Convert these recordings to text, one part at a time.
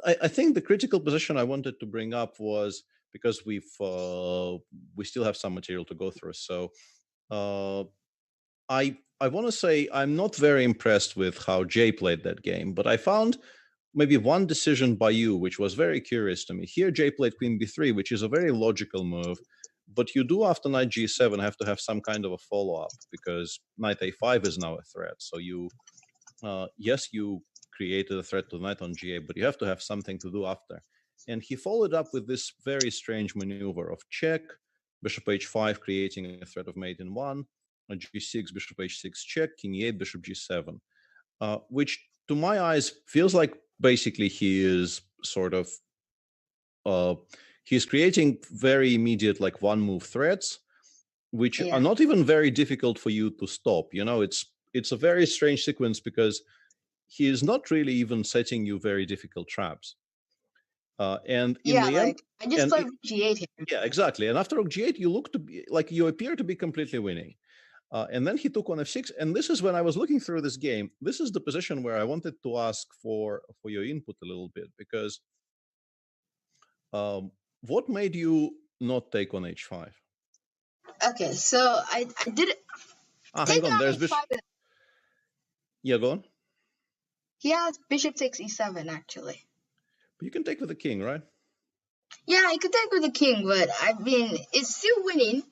I think the critical position I wanted to bring up was because we still have some material to go through. So I want to say I'm not very impressed with how Jay played that game, but I found maybe one decision by you which was very curious to me. Here Jay played Queen B3, which is a very logical move, but you do after Knight G7 have to have some kind of a follow-up because Knight A5 is now a threat. So you, yes, you created a threat to the knight on G8, but you have to have something to do after. And he followed up with this very strange maneuver of check, bishop H5, creating a threat of mate in 1, G6, bishop H6 check, king E8, bishop G7, which to my eyes feels like basically he is sort of, he's creating very immediate like one move threats, which are not even very difficult for you to stop. You know, it's a very strange sequence because he is not really even setting you very difficult traps. And in the end, I just played G8 here. Yeah, exactly. And after Rook G8, you look to be like you appear to be completely winning. And then he took on F6, and this is when I was looking through this game. This is the position where I wanted to ask for your input a little bit, because what made you not take on H5? Okay, so I did it. Hang on, there's bishop. Yeah, go on. He has bishop takes E7 actually. But you can take with the king, right? Yeah, I could take with the king, but I mean it's still winning.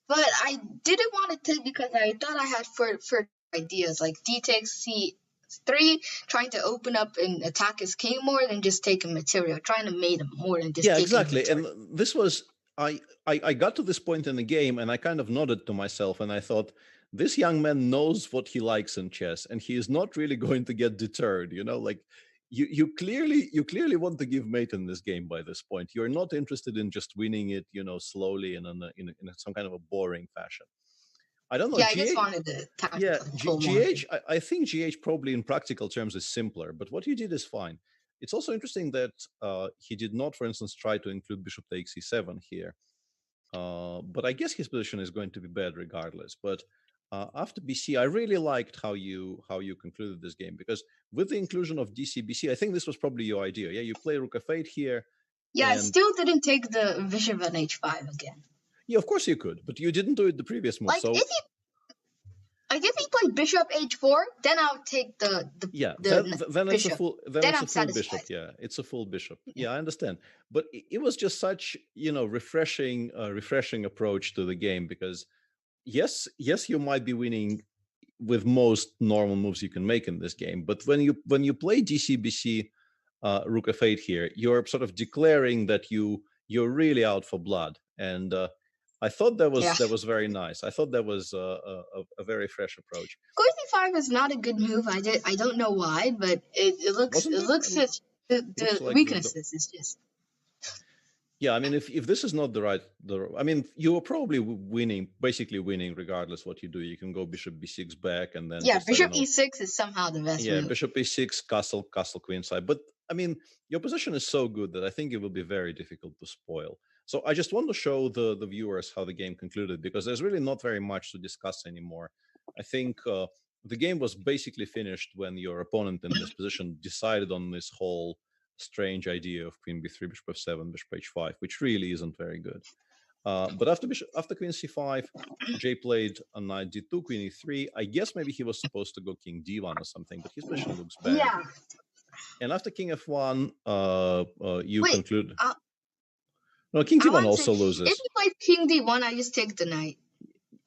But I didn't want to take because I thought I had for ideas like D takes C3, trying to open up and attack his king more than just taking material, trying to mate him more than just taking exactly. material. And this was I got to this point in the game and I kind of nodded to myself and I thought, this young man knows what he likes in chess and he is not really going to get deterred, you know, like you clearly want to give mate in this game by this point. You're not interested in just winning it, you know, slowly and in some kind of a boring fashion. I don't know. Yeah, I just wanted to GH. I think GH probably in practical terms is simpler, but what you did is fine. It's also interesting that he did not, for instance, try to include bishop takes e7 here. But I guess his position is going to be bad regardless. But after BC, I really liked how you concluded this game, because with the inclusion of DC-BC, I think this was probably your idea. Yeah, you play rook f8 here. Yeah, I still didn't take the bishop on h5 again. Yeah, of course you could, but you didn't do it the previous move. Like, so if he played bishop h4, then I'll take the then bishop. It's a full bishop. Yeah, it's a full bishop. Yeah, I understand. But it was just such, you know, refreshing approach to the game, because yes, you might be winning with most normal moves you can make in this game, but when you play DC-BC rook f8 here, you're sort of declaring that you're really out for blood, and I thought that was very nice. I thought that was a very fresh approach. Queen c5 is not a good move. I don't know why, but it looks the weaknesses is just. Yeah, I mean, if this is not I mean, you are probably basically winning regardless what you do. You can go bishop b6 back, and then bishop e6 is somehow the best move. Bishop e6, castle queen side. But I mean, your position is so good that I think it will be very difficult to spoil. So I just want to show the viewers how the game concluded, because there's really not very much to discuss anymore. I think the game was basically finished when your opponent in this position decided on this whole strange idea of queen b3, bishop f7, bishop h5, which really isn't very good. But after queen c5, Jay played a knight d2, queen e3. I guess maybe he was supposed to go king d1 or something, but his position looks bad. Yeah. And after king f1, you conclude. No, king d1 also loses. If you play king d1, I just take the knight.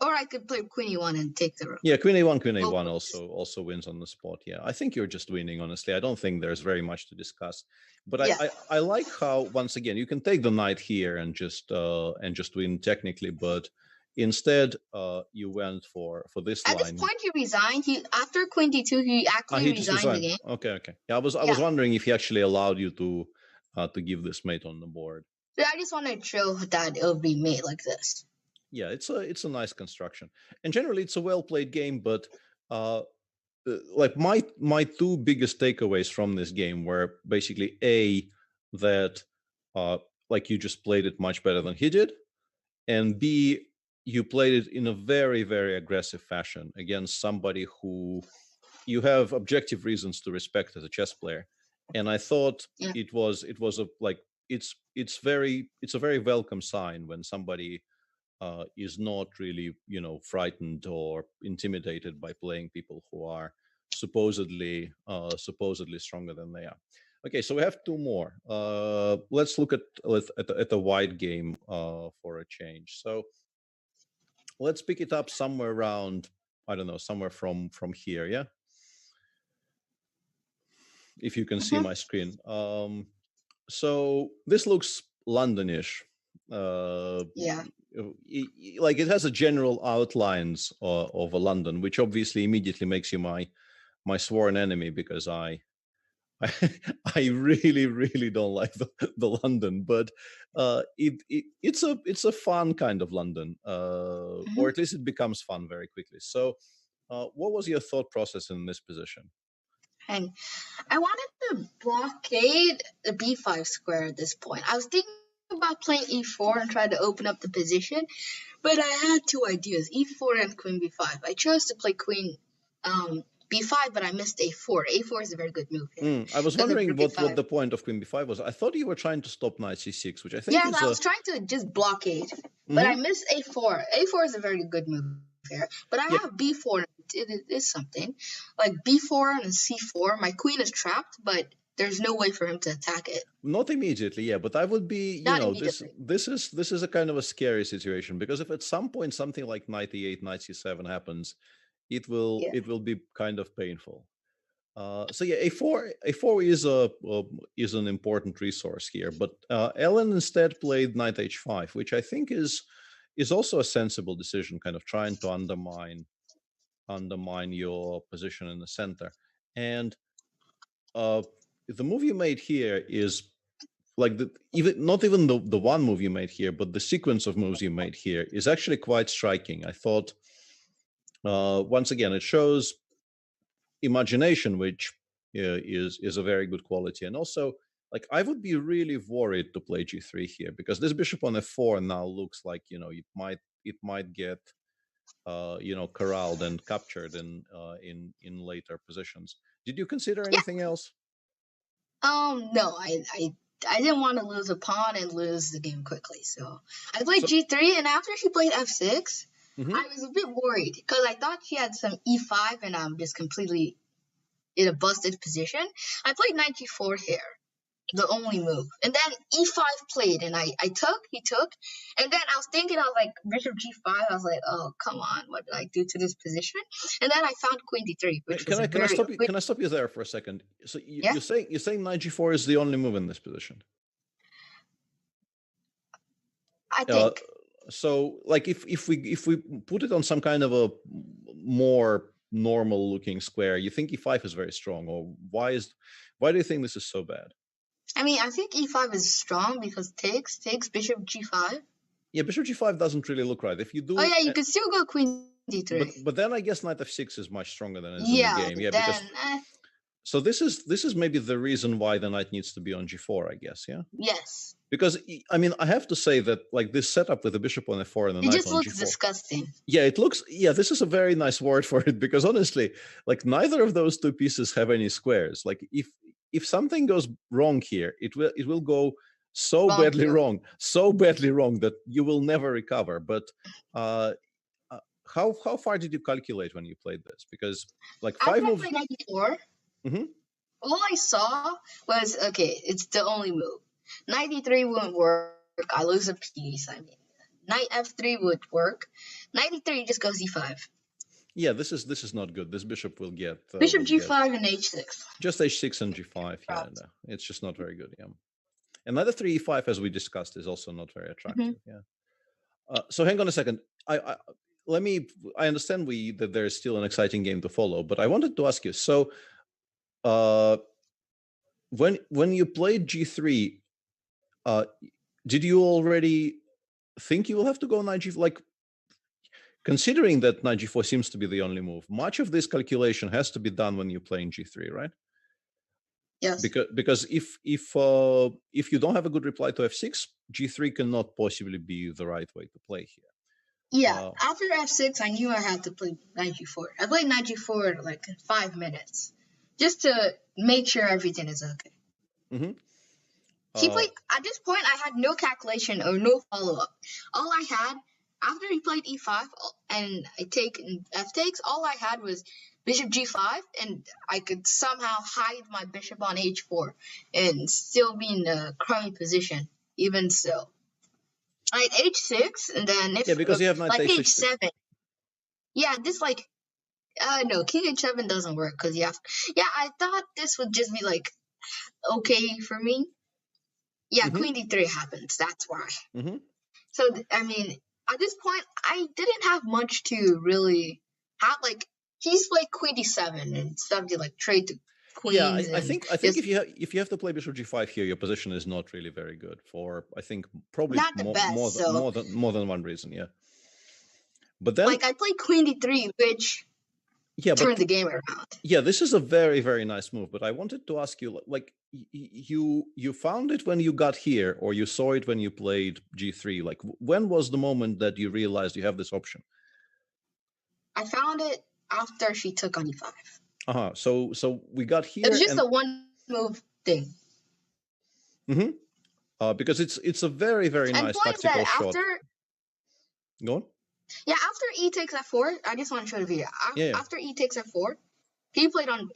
Or I could play queen e1 and take the rook. Yeah, queen a1 also wins on the spot. Yeah, I think you're just winning, honestly. I don't think there's very much to discuss. But I like how, once again, you can take the knight here and just win technically, but instead you went for this line. At this point, he resigned. After queen d2, he actually resigned the game. Okay. Yeah, I was wondering if he actually allowed you to give this mate on the board. Yeah, I just want to show that it'll be made like this. Yeah, it's a nice construction, and generally it's a well played game. But like my two biggest takeaways from this game were basically that like you just played it much better than he did, and B, you played it in a very, very aggressive fashion against somebody who you have objective reasons to respect as a chess player. and I thought Yeah. it was a like it's a very welcome sign when somebody is not really frightened or intimidated by playing people who are supposedly stronger than they are. Okay, so we have two more. Let's look at the wide game for a change. So let's pick it up somewhere around, I don't know, somewhere from here. Yeah, if you can see my screen. So this looks Londonish. Yeah. Like it has a general outlines of a London, which obviously immediately makes you my sworn enemy, because I I really don't like the London, but it's a fun kind of London, or at least it becomes fun very quickly. So, what was your thought process in this position? And I wanted to blockade the b5 square at this point. I was thinking about playing e4 and try to open up the position, but I had two ideas, e4 and queen b5. I chose to play queen b5, but I missed a4. a4 is a very good move here. I was Because of wondering rook what b5. the point of queen b5 was. I thought you were trying to stop knight c6, which I think Yes, is I was trying to just blockade, but I missed a4. a4 is a very good move here. But I have b4. It is something. Like b4 and c4. My queen is trapped, but there's no way for him to attack it. Not immediately, yeah, but I would be, Not immediately. this is a kind of a scary situation, because if at some point something like knight e8, knight c7 happens, it will be kind of painful. So yeah, a4 is an important resource here, but Ellen instead played knight h5, which I think is also a sensible decision, kind of trying to undermine your position in the center. And the move you made here is like not even the one move you made here, but the sequence of moves you made here is actually quite striking. I thought, once again, it shows imagination, which is a very good quality. And also, like, I would be really worried to play g3 here, because this bishop on f4 now looks like it might get corralled and captured in later positions. Did you consider anything else? No, I didn't want to lose a pawn and lose the game quickly, so I played g3, and after she played f6, I was a bit worried because I thought she had some e5, and I'm just completely in a busted position. I played knight g4 here, the only move, and then e5 played, and he took, and then I was thinking, I was like, bishop g5, I was like, oh, come on, what did I do to this position? And then I found queen d3, which was Can I stop you there for a second? So you're saying knight g4 is the only move in this position? I think. So, like, if we put it on some kind of a more normal looking square, you think e5 is very strong, or why do you think this is so bad? I mean, I think e5 is strong because takes bishop g5. Yeah, bishop g5 doesn't really look right. If you do, oh yeah, you could still go queen d3. But then I guess knight f6 is much stronger than it is in the game. Yeah, then, because so this is maybe the reason why the knight needs to be on g4, I guess. Yeah. Yes. Because I mean, I have to say that, like, this setup with the bishop on f4 and the knight on g4, it just looks disgusting. Yeah, it looks. Yeah, this is a very nice word for it, because honestly, like, neither of those two pieces have any squares. Like, if something goes wrong here, it will go so badly wrong that you will never recover. But how far did you calculate when you played this? Because, like, five moves. I played knight e4. All I saw was, okay, it's the only move. Knight e3 wouldn't work. I lose a piece. I mean, knight f3 would work. Knight e3 just goes e5. Yeah, this is not good. This bishop will get bishop g5 and h6. Just h6 and g5. Yeah, no, it's just not very good. Yeah, and knight f3 e5, as we discussed, is also not very attractive. Yeah. So hang on a second. I understand that there is still an exciting game to follow, but I wanted to ask you. So, when you played g3, did you already think you will have to go knight g4? Like, considering that knight g4 seems to be the only move, much of this calculation has to be done when you're playing g3, right? Yes. Because if you don't have a good reply to f6, g3 cannot possibly be the right way to play here. Yeah, after f6, I knew I had to play knight g4. I played knight g4 like 5 minutes, just to make sure everything is okay. Mm-hmm. He played, at this point, I had no calculation or no follow-up. All I had, after he played e5 and I take f takes, all I had was bishop g5, and I could somehow hide my bishop on h4 and still be in a crummy position, even so. I had h6, and then if, because you have knight like h6. h7. Yeah, this like, no, king h7 doesn't work, because you have, I thought this would just be like, okay for me. Yeah, Mm-hmm. queen d3 happens, that's why. Mm-hmm. So, I mean, at this point, I didn't have much to really have. Like, he's played queen d7 and stuff to like trade the queens. I think if you have to play bishop g5 here, your position is not really very good for, I think, probably not the best. So, more than one reason. Yeah, but then like, I played queen d3, which turned the game around. Yeah, this is a very, very nice move. But I wanted to ask you, like, you found it when you got here, or you saw it when you played g3? Like, when was the moment that you realized you have this option? I found it after she took on e5. So we got here. It was just a one move thing. Mm-hmm. Because it's a very, very nice tactical shot. Go on. Yeah, after e takes f4, I just want to show the video. After e takes f4, he played on,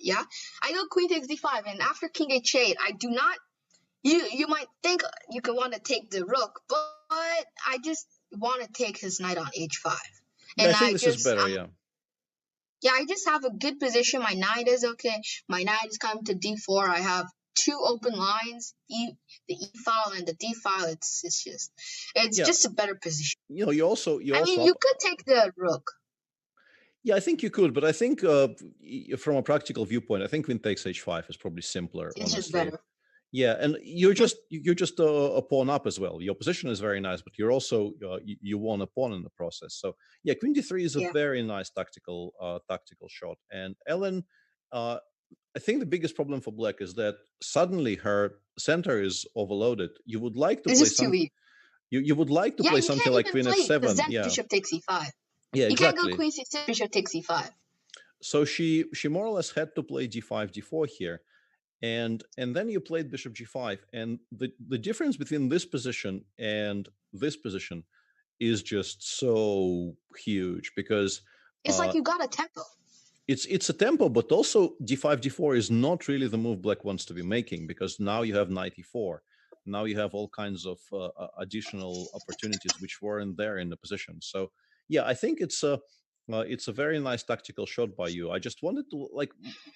I go queen takes d5, and after king h8, I do not, you might think you could want to take the rook, but I just want to take his knight on h5. And I think this is better, Yeah, I just have a good position. My knight is okay. My knight is coming to d4. I have two open lines, the e file and the d file. It's just a better position. You also you could take the rook. Yeah, I think you could, but I think from a practical viewpoint, I think queen takes h5 is probably simpler. It's just better. Yeah, and you're just a pawn up as well. Your position is very nice, but you're also you won a pawn in the process. So yeah, queen d3 is a very nice tactical shot. And Ellen, I think the biggest problem for Black is that suddenly her center is overloaded. You would like to play something. You would like to play something like queen f7. Yeah, bishop takes e5. Yeah, exactly. You can't go queen c6, bishop takes e5. So she more or less had to play d5, d4 here. And then you played bishop g5, and the difference between this position and this position is just so huge, because it's like you got a tempo. It's a tempo, but also d5, d4 is not really the move Black wants to be making, because now you have knight e4. Now you have all kinds of additional opportunities which weren't there in the position. So yeah, I think it's a very nice tactical shot by you. I just wanted to, like,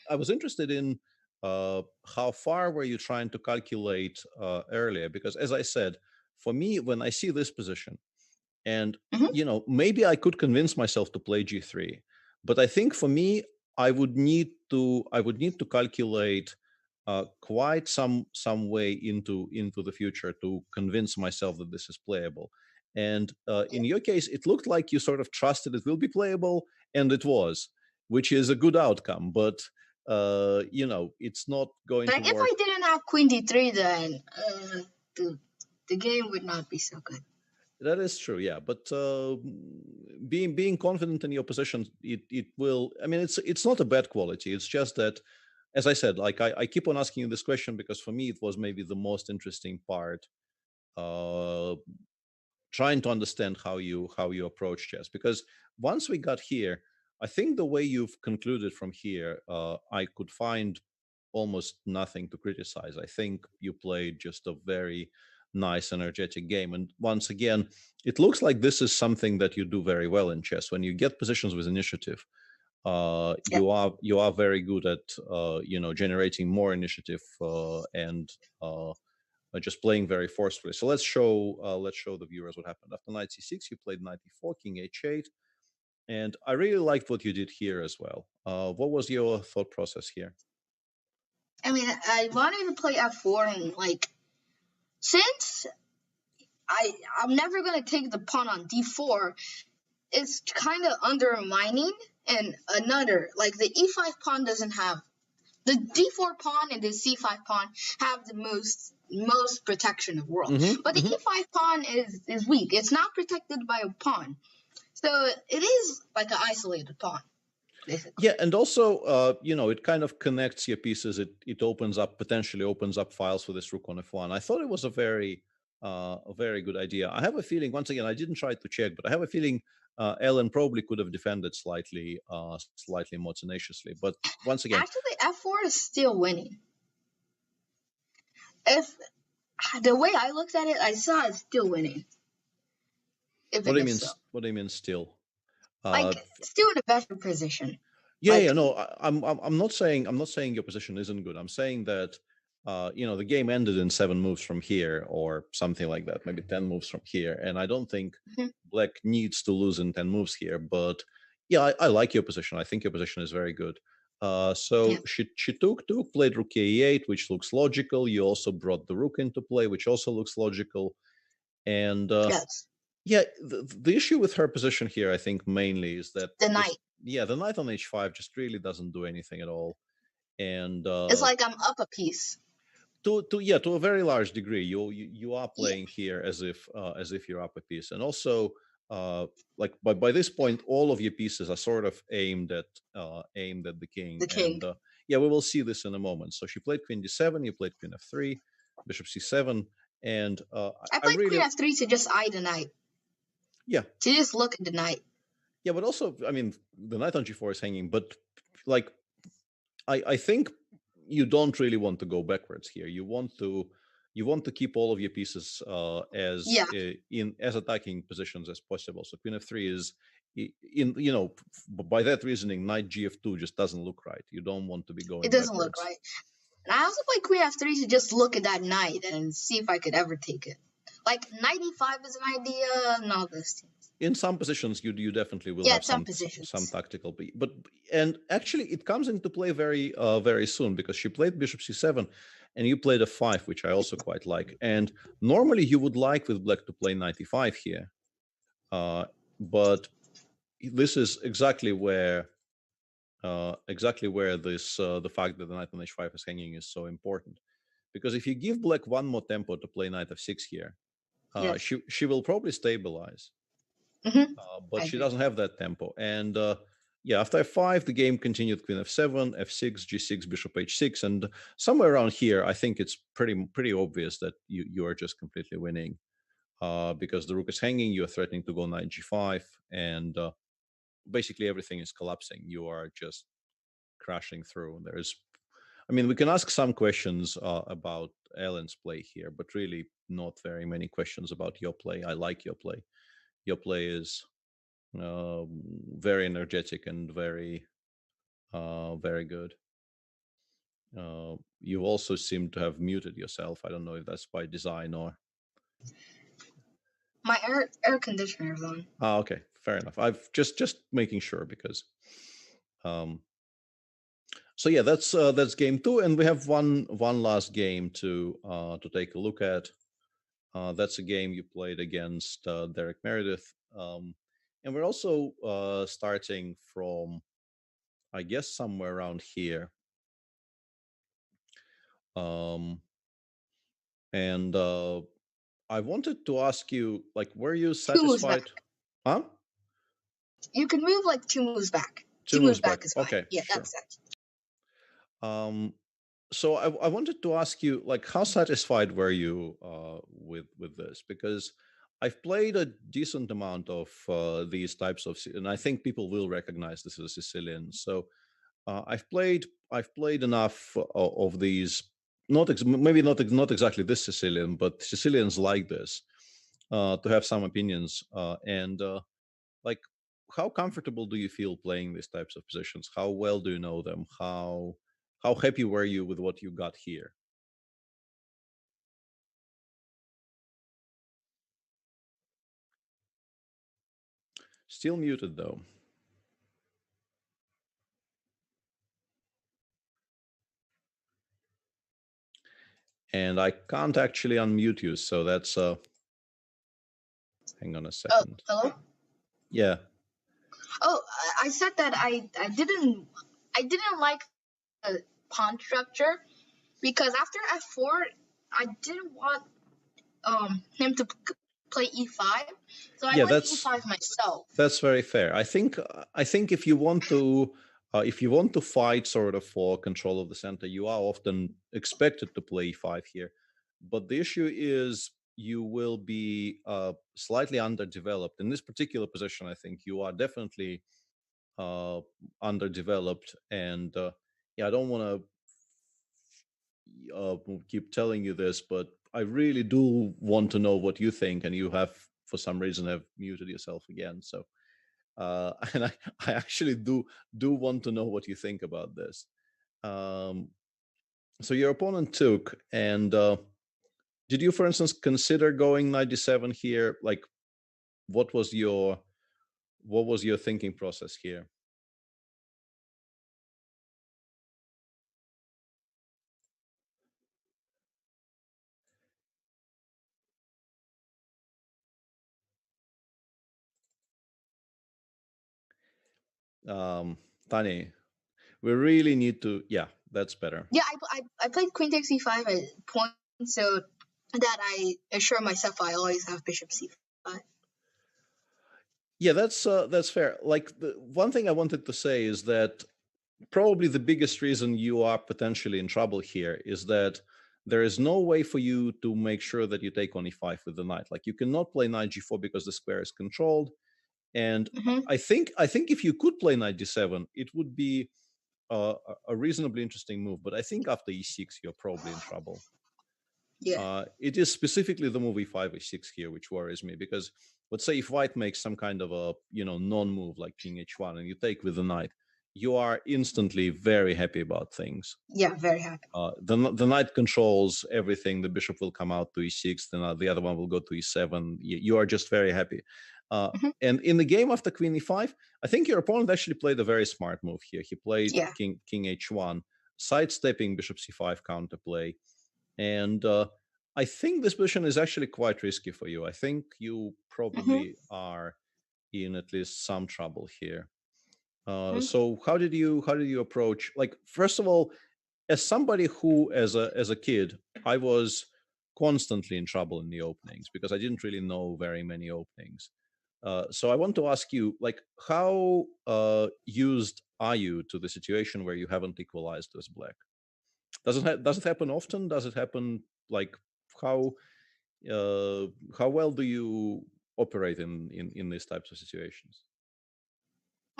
I was interested in how far were you trying to calculate earlier? Because as I said, for me, when I see this position, and maybe I could convince myself to play g3, but I think for me, I would need to calculate quite some way into the future to convince myself that this is playable. And in your case, it looked like you sort of trusted it will be playable, and it was, which is a good outcome. But it's not going to work. If I didn't have queen d3, then the game would not be so good. That is true, yeah. But being confident in your position, it will. I mean, it's not a bad quality. It's just that, as I said, like I keep on asking you this question because for me it was maybe the most interesting part, trying to understand how you approach chess. Because once we got here, I think the way you've concluded from here, I could find almost nothing to criticize. I think you played just a very nice, energetic game. And once again, it looks like this is something that you do very well in chess. When you get positions with initiative, you are very good at generating more initiative and just playing very forcefully. So let's show the viewers what happened. After knight c6, you played knight e4, king h8. And I really liked what you did here as well. What was your thought process here? I mean, I wanted to play f4, and since I'm never gonna take the pawn on d4, it's kind of undermining. And another, the e5 pawn doesn't have, the d4 pawn and the c5 pawn have the most protection in the world. But the e5 pawn is weak. It's not protected by a pawn. So it is like an isolated pawn. basically. Yeah, and also, it kind of connects your pieces. It potentially opens up files for this rook on f1. I thought it was a very good idea. I have a feeling, once again, I didn't try to check, but I have a feeling Ellen probably could have defended slightly more tenaciously. But once again, Actually, f4 is still winning. If the way I looked at it, I saw it's still winning. what do you mean? So. What do you mean still? Still in a better position. Yeah, no, I'm not saying your position isn't good. I'm saying that the game ended in 7 moves from here or something like that, maybe 10 moves from here, and I don't think Black needs to lose in 10 moves here. But yeah, I like your position. I think your position is very good. So she took, played rook e8, which looks logical. You also brought the rook into play, which also looks logical. And yes. Yeah, the issue with her position here, I think, mainly is that the knight. The knight on h5 just really doesn't do anything at all, and it's like I'm up a piece. To a very large degree, you are playing here as if you're up a piece, and also like by this point, all of your pieces are sort of aimed at the king. The king. And we will see this in a moment. So she played queen d7, you played queen f3, bishop c7, and I played queen f3 to just eye the knight. Yeah. To just look at the knight. Yeah, but also, I mean, the knight on g4 is hanging, but like, I think you don't really want to go backwards here. You want to keep all of your pieces as attacking positions as possible. So queen f3 is by that reasoning, knight gf2 just doesn't look right. You don't want to be going. It doesn't backwards. Look right. And I also played queen f3 to just look at that knight and see if I could ever take it. Like knight e5 is an idea and all those things. In some positions, you definitely will have some tactical, and actually it comes into play very very soon, because she played bishop c7 and you played f5, which I also quite like. And normally you would like with Black to play knight e5 here, but this is exactly where this the fact that the knight on h5 is hanging is so important, because if you give Black one more tempo to play knight f6 here, she will probably stabilize. But she doesn't have that tempo. And after f5, the game continued queen f7, f6, g6, bishop h6, and somewhere around here, I think it's pretty obvious that you are just completely winning, because the rook is hanging, you are threatening to go knight g5, and basically everything is collapsing. You are just crashing through. We can ask some questions about Ellen's play here, but really not very many questions about your play. I like your play. Your play is very energetic and very good. You also seem to have muted yourself. I don't know if that's by design or my air conditioner is on. Okay, fair enough. I've just making sure, because so yeah, that's game 2, and we have one last game to take a look at. That's a game you played against Derek Meredith, and we're also starting from, I guess, somewhere around here. And I wanted to ask you, like, were you satisfied? Huh? You can move like 2 moves back. 2 moves back is fine. Okay, yeah, sure. That's that. So I wanted to ask you, like, how satisfied were you with this? Because I've played a decent amount of these types of, and I think people will recognize this as a Sicilian. So I've played enough of these. Maybe not exactly this Sicilian, but Sicilians like this, to have some opinions. And like, how comfortable do you feel playing these types of positions? How well do you know them? How happy were you with what you got here? Still muted though. And I can't actually unmute you, so that's hang on a second. Hello? Yeah. Oh, I said that I didn't like the pawn structure, because after f4 I didn't want him to play e5, so I went e5 myself. That's very fair. I think if you want to If you want to fight sort of for control of the center, you are often expected to play e5 here. But the issue is you will be slightly underdeveloped. In this particular position, I think you are definitely underdeveloped. And yeah, I don't want to keep telling you this, but I really do want to know what you think. And you have, for some reason, have muted yourself again. So. And I actually do want to know what you think about this. So your opponent took, and did you, for instance, consider going knight d7 here? Like, what was your thinking process here? Tani, we really need to. Yeah, that's better. Yeah, I played queen takes e5 at point so that I assure myself I always have bishop c5. Yeah, that's fair. Like, the one thing I wanted to say is that probably the biggest reason you are potentially in trouble here is that there is no way for you to make sure that you take on e5 with the knight. Like, you cannot play knight g4 because the square is controlled. And I think if you could play knight d7, it would be a reasonably interesting move. But I think after e6, you're probably in trouble. Yeah. It is specifically the move e5, e6 here which worries me, because let's say if white makes some kind of a non-move like king h1 and you take with the knight, you are instantly very happy about things. Yeah, very happy. The knight controls everything. The bishop will come out to e6, then the other one will go to e7. You are just very happy. And in the game after queen e5, I think your opponent actually played a very smart move here. He played king h1, sidestepping bishop c5 counterplay. And I think this position is actually quite risky for you. I think you probably are in at least some trouble here. So how did you approach? Like, first of all, as somebody who, as a kid, I was constantly in trouble in the openings because I didn't really know very many openings. So I want to ask you, like, how used are you to the situation where you haven't equalized as black? Does it happen often? Does it happen, like, how well do you operate in these types of situations?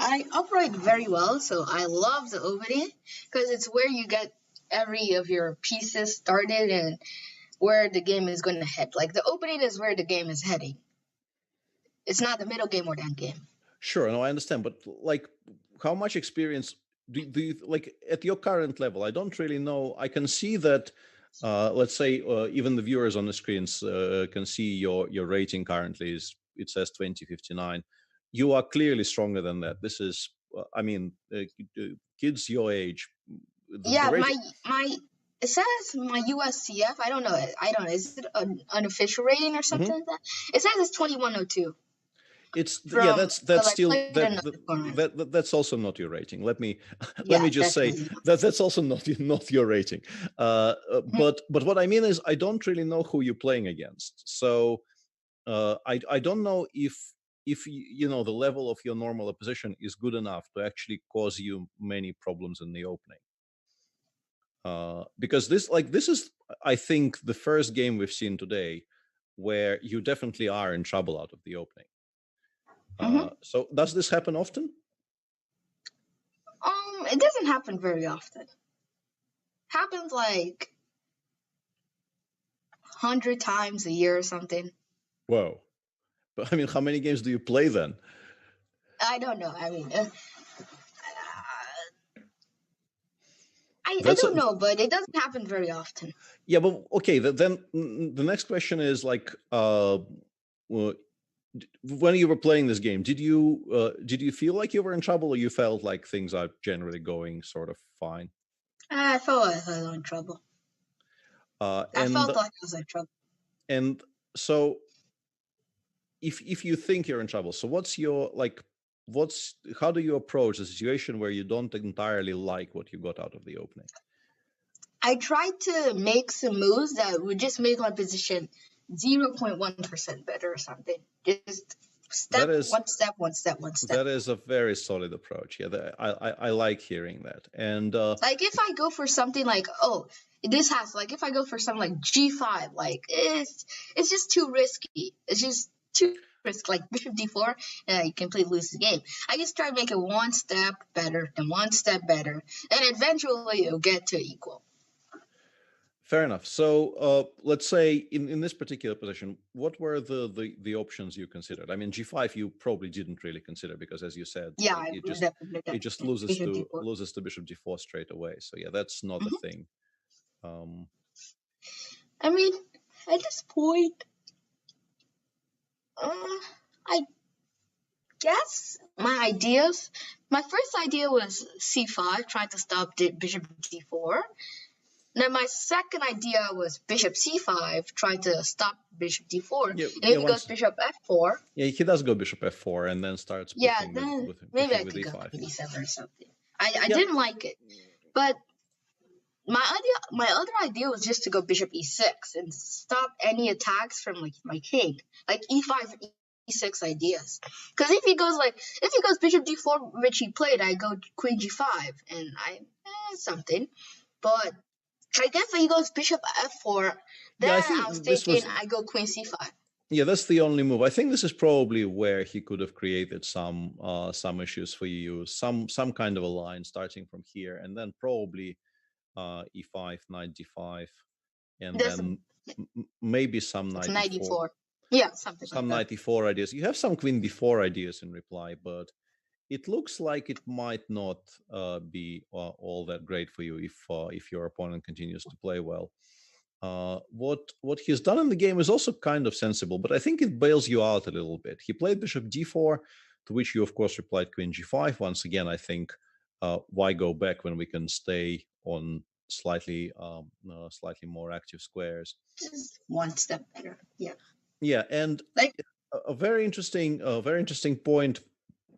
I operate very well, so I love the opening because it's where you get every of your pieces started and where the game is going to head. Like, the opening is where the game is heading. It's not the middle game or the end game. Sure, no, I understand, but like, how much experience do you, like, at your current level? I don't really know. I can see that, let's say, even the viewers on the screens can see your rating currently is, it says 2059. You are clearly stronger than that. This is, I mean, kids your age. Yeah, my it says my USCF. I don't know. Is it an unofficial rating or something like that? It says it's 2102. It's that's still that's also not your rating. Let me just say that's also not your rating. But what I mean is, I don't really know who you're playing against. So I don't know if the level of your normal opposition is good enough to actually cause you many problems in the opening. Because this is, I think, the first game we've seen today where you definitely are in trouble out of the opening. So does this happen often? It doesn't happen very often. Happens like 100 times a year or something. Whoa. But I mean, how many games do you play then? I don't know. I mean, I don't know, but it doesn't happen very often. Yeah, but okay, then the next question is, like, when you were playing this game, did you feel like you were in trouble, or you felt like things are generally going sort of fine? I felt like I was in trouble. I felt like I was in trouble. And so, if you think you're in trouble, so how do you approach a situation where you don't entirely like what you got out of the opening? I tried to make some moves that would just make my position 0.1% better or something. Just Step, That is one step, one step, one step. that is a very solid approach. Yeah, I like hearing that. And Like if I go for something like, oh, this has like if I go for something like G5, like it's just too risky. It's just too risky. Like Bishop D4, and you completely lose the game. I just try to make it one step better and one step better, and eventually you'll get to equal. fair enough. So let's say in this particular position, what were the options you considered? I mean, G5 you probably didn't really consider because, as you said, Yeah, I it would just definitely loses Bishop to D4. Bishop D4 straight away. So yeah, that's not a thing. I mean, at this point, I guess my first idea was C5, trying to stop Bishop D4. Then my second idea was Bishop C5, trying to stop Bishop D4. Yeah, And if he goes Bishop F4, yeah, he does go Bishop F4 and then starts yeah, pushing then with maybe pushing I with could go E5. Queen E7 or something. I didn't like it, but my other idea was just to go Bishop E6 and stop any attacks from like my king, like E5, E6 ideas. Because if he goes Bishop D4, which he played, I go Queen G5 and something. But I guess if he goes Bishop F4, then I was thinking I go Queen C5. Yeah, that's the only move. I think this is probably where he could have created some issues for you, some kind of a line starting from here, and then probably E5, knight D5, and then maybe some knight E4. Yeah, something like that. Some knight E4 ideas. You have some queen D4 ideas in reply, but it looks like it might not be all that great for you if your opponent continues to play well. What he's done in the game is also kind of sensible, but I think it bails you out a little bit. He played Bishop D4, to which you of course replied Queen G5. Once again, I think why go back when we can stay on slightly more active squares? Just one step better. Yeah. Yeah, and like a very interesting point.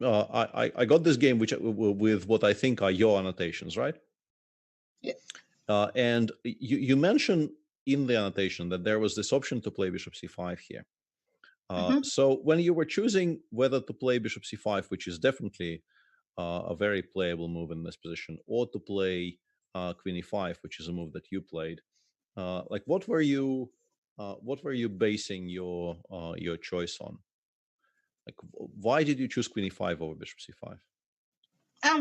I got this game with what I think are your annotations, right? Yes. And you mentioned in the annotation that there was this option to play Bishop C5 here. So when you were choosing whether to play Bishop C5, which is definitely a very playable move in this position, or to play Queen E5, which is a move that you played, like what were you basing your choice on? Like, why did you choose Queen E5 over Bishop C5?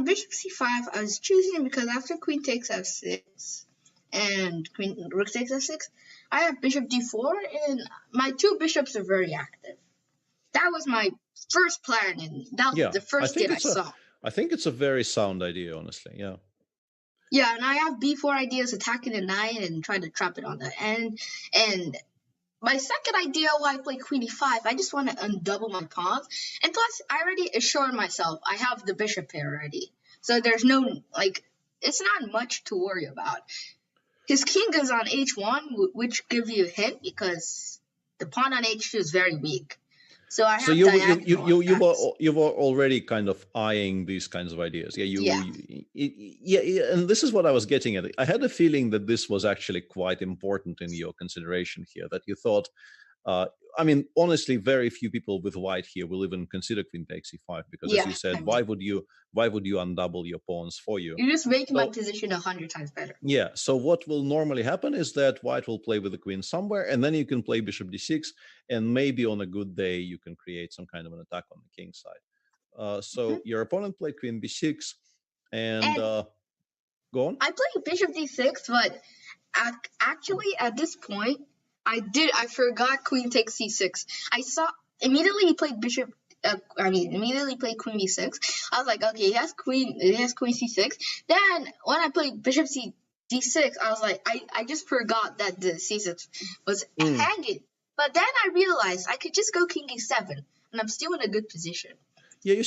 Bishop C5, I was choosing because after Queen takes F6 and Rook takes F6, I have Bishop D4, and my two bishops are very active. That was my first plan, and that was the first kid I saw. I think it's a very sound idea, honestly. Yeah. Yeah, and I have B4 ideas, attacking the knight and trying to trap it on the end. And my second idea, why I play Queen E5, I just want to undouble my pawns. And plus, I already assured myself I have the bishop pair already. So there's no, like, it's not much to worry about. His king is on H1, which gives you a hint because the pawn on H2 is very weak. So I have you were already kind of eyeing these kinds of ideas. Yeah, and this is what I was getting at. I had a feeling that this was actually quite important in your consideration here, that you thought, I mean, honestly, very few people with white here will even consider Queen takes E5 because, as you said, why would you undouble your pawns for you? You're just making my position 100 times better. Yeah. So what will normally happen is that white will play with the queen somewhere, and then you can play Bishop D6, and maybe on a good day you can create some kind of an attack on the king side. So your opponent played Queen B6, and go on. I played Bishop D6, but actually at this point, I forgot Queen takes C6. I saw immediately he played Bishop. Immediately played Queen B6. I was like, okay, he has Queen C6. Then when I played Bishop D6, I was like, I just forgot that the C6 was hanging. But then I realized I could just go King E7, and I'm still in a good position. Yeah, you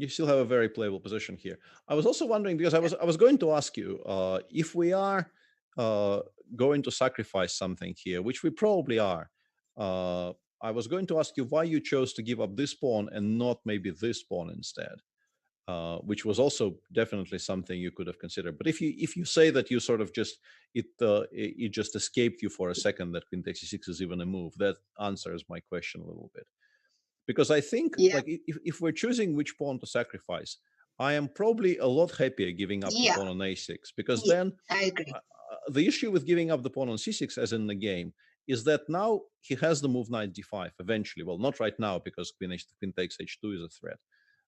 still have a very playable position here. I was also wondering, because I was going to ask you if we are going to sacrifice something here, which we probably are. I was going to ask you why you chose to give up this pawn and not maybe this pawn instead, which was also definitely something you could have considered. But if you say that you sort of just it just escaped you for a second that Queen takes C6 is even a move, that answers my question a little bit. Because I think, Yeah. like, if we're choosing which pawn to sacrifice, I am probably a lot happier giving up the Yeah. pawn on a6, because Yeah, then I agree. the issue with giving up the pawn on c6, as in the game, is that now he has the move knight d5 eventually. Well, not right now, because queen takes h2 is a threat.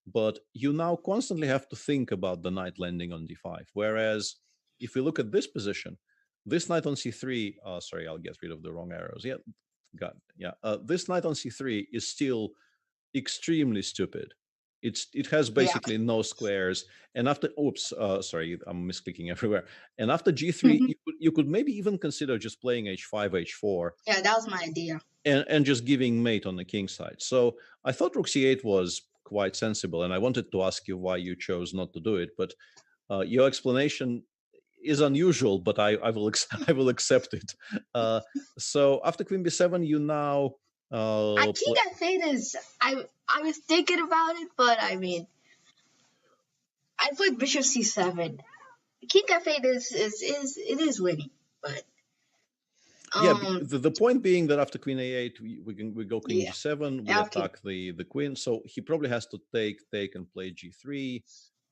But you now constantly have to think about the knight landing on d5. Whereas if we look at this position, this knight on c3, sorry, I'll get rid of the wrong arrows. Yeah, got it. Yeah, this knight on c3 is still extremely stupid. It has basically no squares. And after, sorry, I'm misclicking everywhere. And after g3, you could maybe even consider just playing h5, h4. Yeah, that was my idea. And just giving mate on the king side. So I thought rook c8 was quite sensible, and I wanted to ask you why you chose not to do it. But your explanation is unusual, but I will I will accept it. So after queen b7, you now. I think f8 is. I was thinking about it, but I mean, I played bishop c7. King f8 is winning, but yeah, the point being that after queen a8, we go king g7, we attack the queen. So he probably has to take and play g3,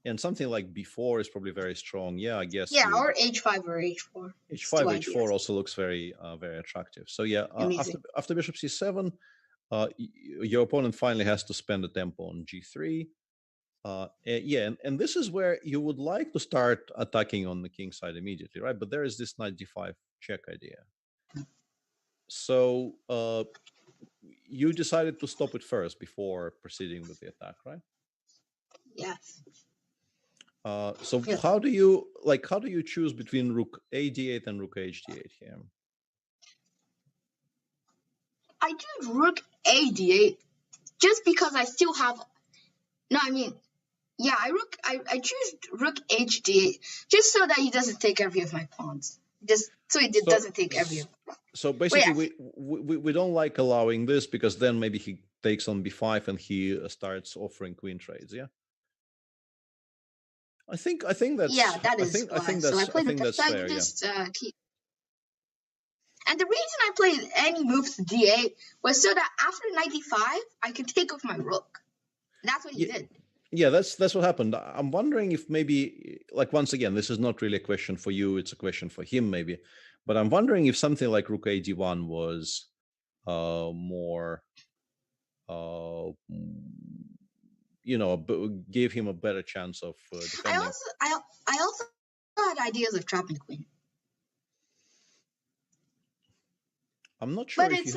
and something like b4 is probably very strong. Yeah, I guess. Yeah, or h5 or h4. H5, h4 also looks very very attractive. So yeah, after bishop c7, your opponent finally has to spend a tempo on g3. Yeah, and this is where you would like to start attacking on the king side immediately, right? But there is this knight d5 check idea. So you decided to stop it first before proceeding with the attack, right? Yes. So how do you choose between rook a d8 and rook h d8 here? I choose rook a d8 just because I still have. No, I mean, yeah, I choose rook h d8 just so that he doesn't take every of my pawns. Just so he doesn't take every of them. So basically, we don't like allowing this, because then maybe he takes on b5 and he starts offering queen trades. Yeah, I think that's that is I think that's fair. Yeah. And the reason I played any moves to d8 was so that after knight d5 I could take off my rook. That's what he did. Yeah, that's what happened. I'm wondering if maybe, like, once again, this is not really a question for you, it's a question for him maybe, but I'm wondering if something like rook a d1 was more gave him a better chance of defending. I also had ideas of trapping the queen. I'm not sure if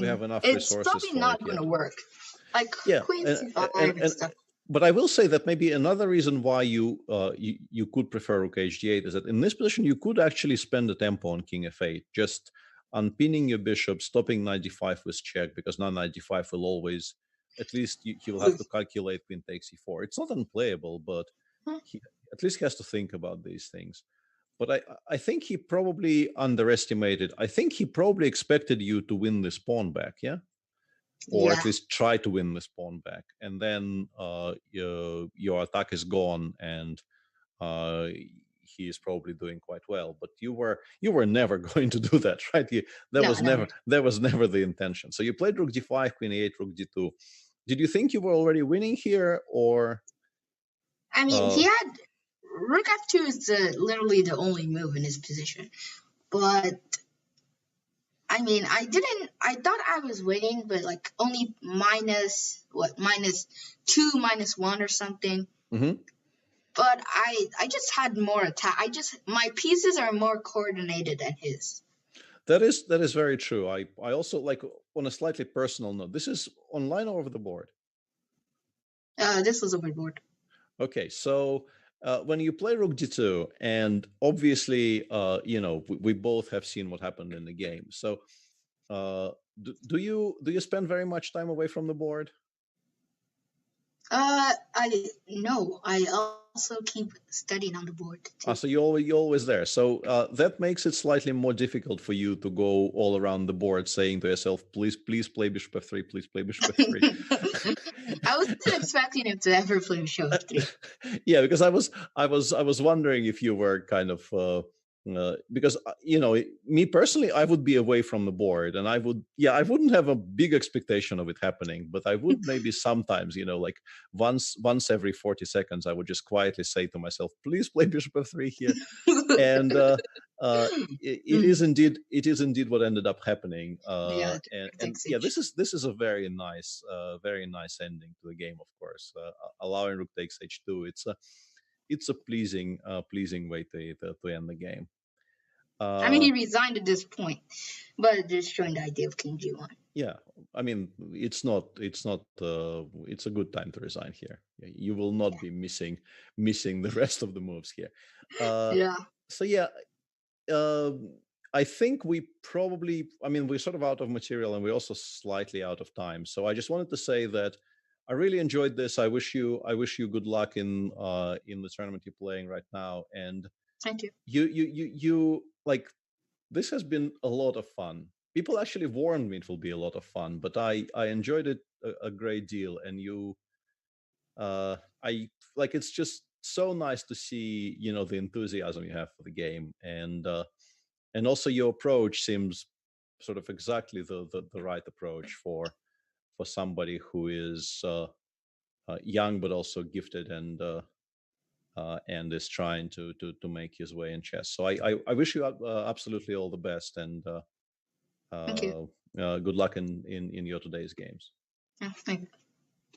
we have enough resources for it. It's probably not going to work. Like queen c5 and stuff. But I will say that maybe another reason why you could prefer rook h8 is that in this position you could actually spend a tempo on king f8, just unpinning your bishop, stopping knight d5 with check, because now knight d5 will always, at least he will have to calculate queen takes e4. It's not unplayable, but he at least has to think about these things. But I think he probably underestimated. I think he probably expected you to win this pawn back, yeah? Or at least try to win this pawn back. And then your attack is gone, and he is probably doing quite well. But you were never going to do that, right? That was never the intention. So you played rook d5, queen a8, rook d2. Did you think you were already winning here, or? I mean, he had rook f2 is literally the only move in his position, but I mean, I thought I was winning, but like only -2, -1 or something. But I just had more attack. My pieces are more coordinated than his. That is very true. I also, like, on a slightly personal note, this is online or over the board? This was over the board. Okay, so when you play rook d2, and obviously, we both have seen what happened in the game. So, do you spend very much time away from the board? No. I also keep studying on the board too. So you're always there. So that makes it slightly more difficult for you to go all around the board saying to yourself, please play bishop f3, please play bishop f3. I wasn't expecting him to ever play bishop f3. Yeah, because I was wondering if you were kind of because me personally, I would be away from the board, and I wouldn't have a big expectation of it happening, but I would maybe sometimes, like once every 40 seconds, I would just quietly say to myself, please play bishop f3 here. And it is indeed what ended up happening. And yeah, this is a very nice ending to the game. Of course, allowing rook takes h2. It's a pleasing way to end the game. I mean, he resigned at this point, but just showing the idea of king g1. Yeah, I mean, it's a good time to resign here. You will not be missing the rest of the moves here. Yeah. So yeah, I think we're sort of out of material, and we're also slightly out of time. So I just wanted to say that I really enjoyed this. I wish you good luck in the tournament you're playing right now. And thank you. You like, this has been a lot of fun. People actually warned me it will be a lot of fun, but I enjoyed it a great deal. And it's just so nice to see the enthusiasm you have for the game, and also your approach seems sort of exactly the right approach for somebody who is young but also gifted, and is trying to make his way in chess. So I wish you absolutely all the best, and thank you. good luck in your today's games. Yeah, thank you.